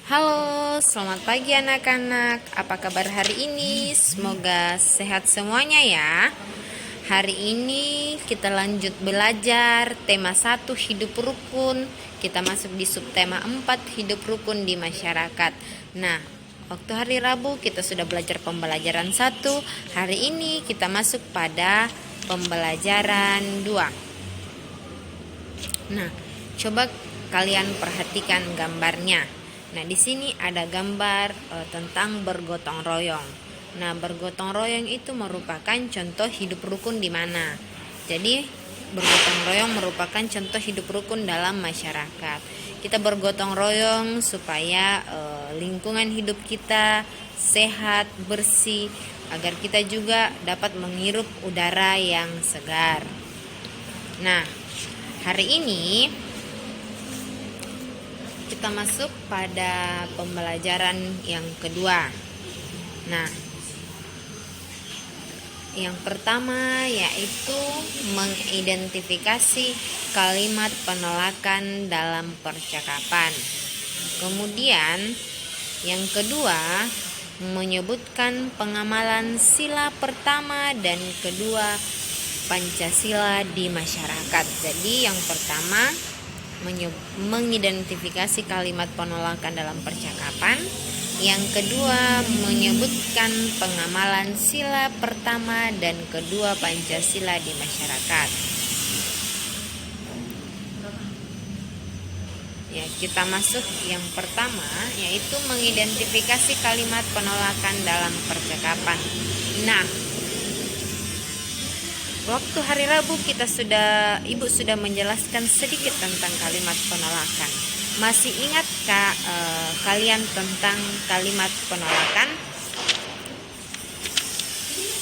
Halo, selamat pagi anak-anak. Apa kabar hari ini? Semoga sehat semuanya ya. Hari ini kita lanjut belajar tema 1 hidup rukun. Kita masuk di subtema 4 hidup rukun di masyarakat. Nah, waktu hari Rabu kita sudah belajar pembelajaran 1. Hari ini kita masuk pada pembelajaran 2. Nah, coba kalian perhatikan gambarnya. Nah, di sini ada gambar tentang bergotong royong. Nah, bergotong royong itu merupakan contoh hidup rukun di mana? Jadi, bergotong royong merupakan contoh hidup rukun dalam masyarakat. Kita bergotong royong supaya lingkungan hidup kita sehat, bersih, agar kita juga dapat menghirup udara yang segar. Nah, hari ini kita masuk pada pembelajaran yang kedua. Nah, yang pertama yaitu mengidentifikasi kalimat penolakan dalam percakapan. Kemudian, yang kedua, menyebutkan pengamalan sila pertama dan kedua Pancasila di masyarakat. Jadi, yang pertama mengidentifikasi kalimat penolakan dalam percakapan. Yang kedua, menyebutkan pengamalan sila pertama dan kedua Pancasila di masyarakat. Ya, kita masuk yang pertama, yaitu mengidentifikasi kalimat penolakan dalam percakapan. Nah, waktu hari Rabu Ibu sudah menjelaskan sedikit tentang kalimat penolakan. Masih ingatkah kalian tentang kalimat penolakan?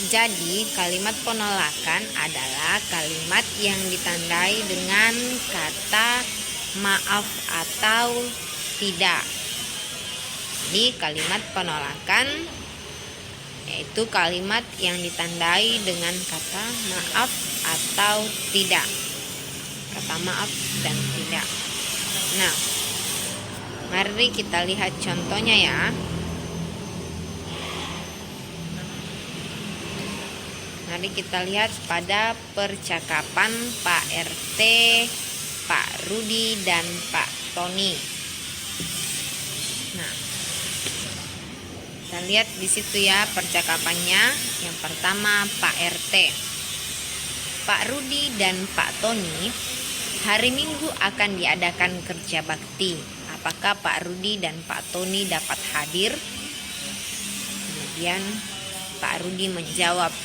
Jadi, kalimat penolakan adalah kalimat yang ditandai dengan kata maaf atau tidak. Jadi, kalimat penolakan yaitu kalimat yang ditandai dengan kata maaf atau tidak. Kata maaf dan tidak. Nah, mari kita lihat contohnya ya. Mari kita lihat pada percakapan Pak RT, Pak Rudi, dan Pak Tony. Nah, kita lihat di situ ya percakapannya. Yang pertama, Pak RT. Pak Rudi dan Pak Tony, hari Minggu akan diadakan kerja bakti. Apakah Pak Rudi dan Pak Tony dapat hadir? Kemudian Pak Rudi menjawab,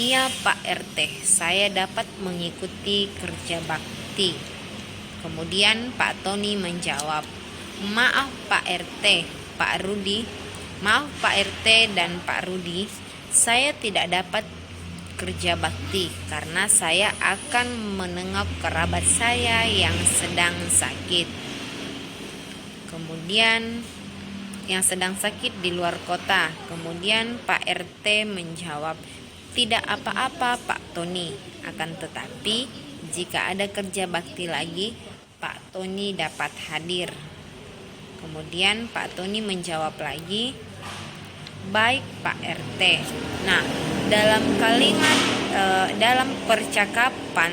"Iya Pak RT, saya dapat mengikuti kerja bakti." Kemudian Pak Tony menjawab, "Maaf Pak RT, Pak Rudi, maaf Pak RT dan Pak Rudi, saya tidak dapat kerja bakti karena saya akan menengok kerabat saya yang sedang sakit." Kemudian yang sedang sakit di luar kota. Kemudian Pak RT menjawab, "Tidak apa-apa Pak Tony, akan tetapi jika ada kerja bakti lagi, Pak Tony dapat hadir." Kemudian Pak Tony menjawab lagi, "Baik Pak RT." Nah, dalam percakapan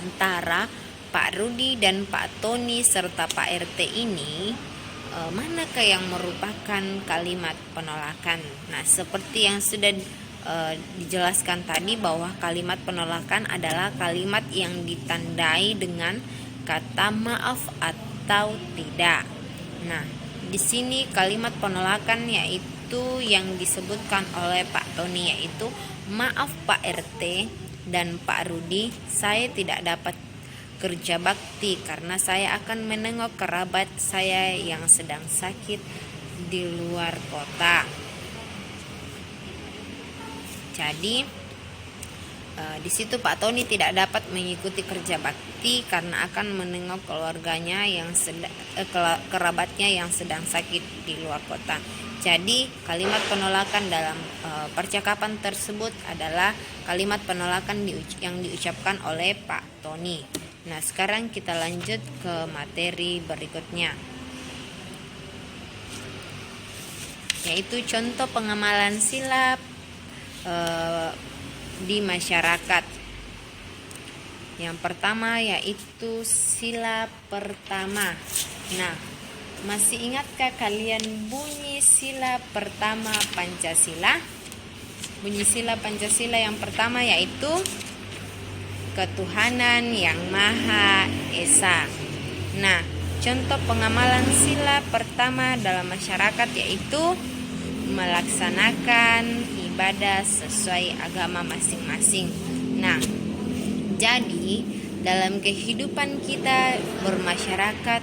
antara Pak Rudi dan Pak Tony serta Pak RT ini, manakah yang merupakan kalimat penolakan? Nah, seperti yang sudah dijelaskan tadi bahwa kalimat penolakan adalah kalimat yang ditandai dengan kata maaf atau tidak. Nah, di sini kalimat penolakan yaitu yang disebutkan oleh Pak Tony, yaitu, "Maaf Pak RT dan Pak Rudi, saya tidak dapat kerja bakti karena saya akan menengok kerabat saya yang sedang sakit di luar kota." Jadi di situ Pak Tony tidak dapat mengikuti kerja bakti karena akan menengok kerabatnya yang sedang sakit di luar kota. Jadi kalimat penolakan dalam percakapan tersebut adalah kalimat penolakan yang diucapkan oleh Pak Tony. Nah, sekarang kita lanjut ke materi berikutnya. yaitu contoh pengamalan sila di masyarakat. Yang pertama yaitu sila pertama. Nah, masih ingatkah kalian bunyi sila pertama Pancasila? Bunyi sila Pancasila yang pertama yaitu ketuhanan yang Maha Esa. Nah, contoh pengamalan sila pertama dalam masyarakat yaitu melaksanakan ibadah sesuai agama masing-masing. Nah, jadi dalam kehidupan kita bermasyarakat,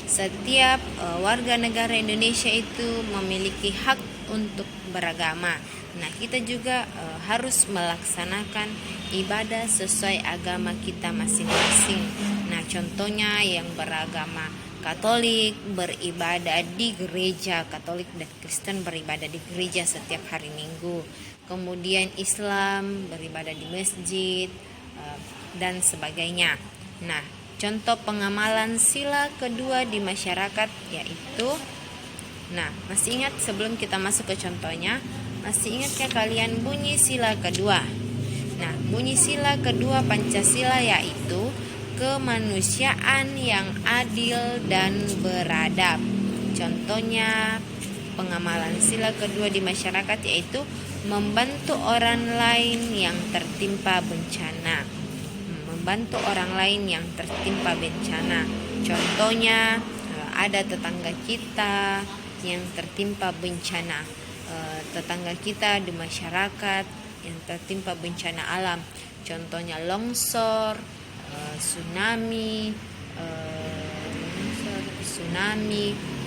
setiap warga negara Indonesia itu memiliki hak untuk beragama. Nah, kita juga harus melaksanakan ibadah sesuai agama kita masing-masing. Nah, contohnya yang beragama Katolik beribadah di gereja Katolik dan Kristen beribadah di gereja setiap hari Minggu. Kemudian Islam beribadah di masjid dan sebagainya. Nah, contoh pengamalan sila kedua di masyarakat yaitu, nah, masih ingat sebelum kita masuk ke contohnya, masih ingatkah kalian bunyi sila kedua? Nah, bunyi sila kedua Pancasila yaitu kemanusiaan yang adil dan beradab. Contohnya pengamalan sila kedua di masyarakat yaitu membantu orang lain yang tertimpa bencana. Membantu orang lain yang tertimpa bencana. Contohnya ada tetangga kita yang tertimpa bencana, tetangga kita di masyarakat yang tertimpa bencana alam. Contohnya longsor, tsunami,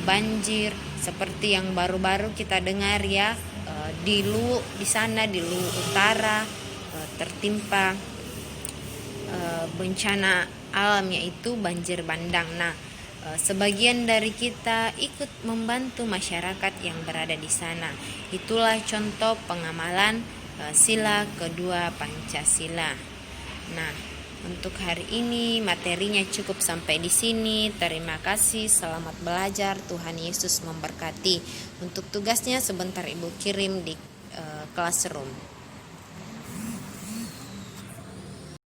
banjir, seperti yang baru-baru kita dengar ya, di Luwu Utara tertimpa bencana alam yaitu banjir bandang. Nah, sebagian dari kita ikut membantu masyarakat yang berada di sana. Itulah contoh pengamalan sila kedua Pancasila. Nah, untuk hari ini materinya cukup sampai di sini. Terima kasih, selamat belajar. Tuhan Yesus memberkati. Untuk tugasnya sebentar Ibu kirim di classroom.